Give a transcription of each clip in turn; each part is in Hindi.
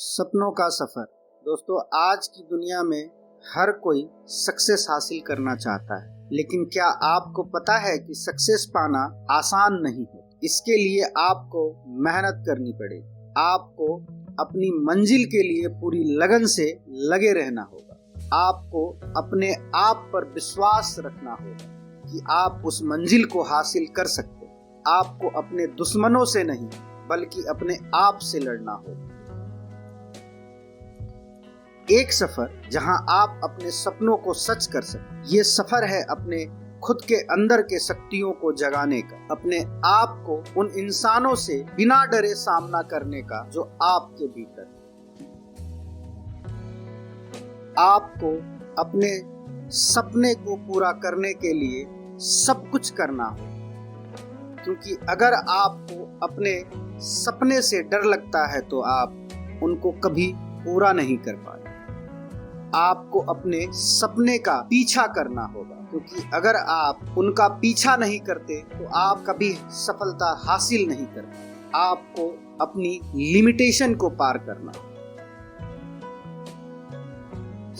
सपनों का सफर। दोस्तों, आज की दुनिया में हर कोई सक्सेस हासिल करना चाहता है, लेकिन क्या आपको पता है कि सक्सेस पाना आसान नहीं है। इसके लिए आपको मेहनत करनी पड़ेगी। आपको अपनी मंजिल के लिए पूरी लगन से लगे रहना होगा। आपको अपने आप पर विश्वास रखना होगा कि आप उस मंजिल को हासिल कर सकते हैं। आपको अपने दुश्मनों से नहीं बल्कि अपने आप से लड़ना होगा। एक सफर जहां आप अपने सपनों को सच कर सकें। ये सफर है अपने खुद के अंदर के शक्तियों को जगाने का, अपने आप को उन इंसानों से बिना डरे सामना करने का जो आपके भीतर है। आपको अपने सपने को पूरा करने के लिए सब कुछ करना हो, क्योंकि अगर आपको अपने सपने से डर लगता है तो आप उनको कभी पूरा नहीं कर पाए। आपको अपने सपने का पीछा करना होगा, क्योंकि अगर आप उनका पीछा नहीं करते तो आप कभी सफलता हासिल नहीं कर पाते। आपको अपनी लिमिटेशन को पार करना होगा।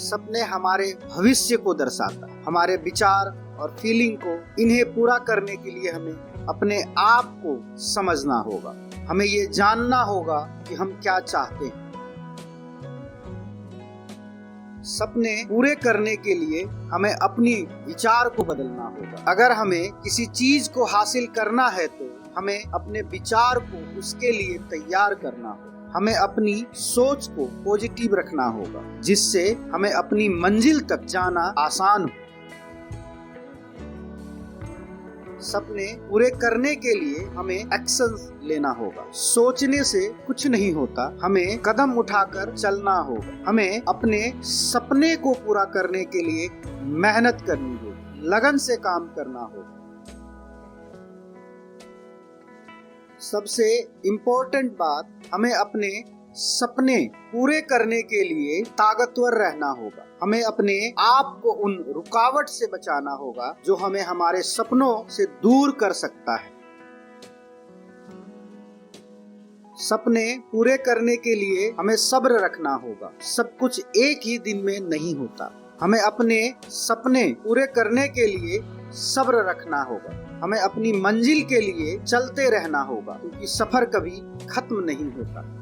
सपने हमारे भविष्य को दर्शाता है, हमारे विचार और फीलिंग को। इन्हें पूरा करने के लिए हमें अपने आप को समझना होगा। हमें ये जानना होगा कि हम क्या चाहते हैं। सपने पूरे करने के लिए हमें अपनी विचार को बदलना होगा। अगर हमें किसी चीज को हासिल करना है तो हमें अपने विचार को उसके लिए तैयार करना होगा। हमें अपनी सोच को पॉजिटिव रखना होगा, जिससे हमें अपनी मंजिल तक जाना आसान हो। सपने पूरे करने के लिए हमें एक्शन लेना होगा। सोचने से कुछ नहीं होता, हमें कदम उठाकर चलना होगा। हमें अपने सपने को पूरा करने के लिए मेहनत करनी होगी, लगन से काम करना होगा। सबसे इम्पोर्टेंट बात, हमें अपने सपने पूरे करने के लिए ताकतवर रहना होगा। हमें अपने आप को उन रुकावट से बचाना होगा जो हमें हमारे सपनों से दूर कर सकता है। सपने पूरे करने के लिए हमें सब्र रखना होगा। सब कुछ एक ही दिन में नहीं होता। हमें अपने सपने पूरे करने के लिए सब्र रखना होगा। हमें अपनी मंजिल के लिए चलते रहना होगा, क्योंकि सफर कभी खत्म नहीं होता।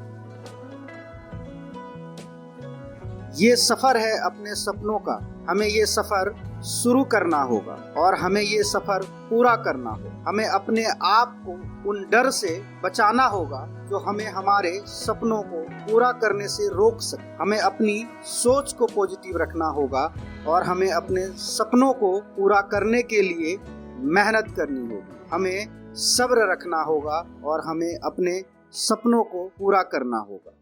ये सफर है अपने सपनों का। हमें ये सफर शुरू करना होगा और हमें ये सफर पूरा करना होगा। हमें अपने आप को उन डर से बचाना होगा जो हमें हमारे सपनों को पूरा करने से रोक सके। हमें अपनी सोच को पॉजिटिव रखना होगा और हमें अपने सपनों को पूरा करने के लिए मेहनत करनी होगी। हमें सब्र रखना होगा और हमें अपने सपनों को पूरा करना होगा।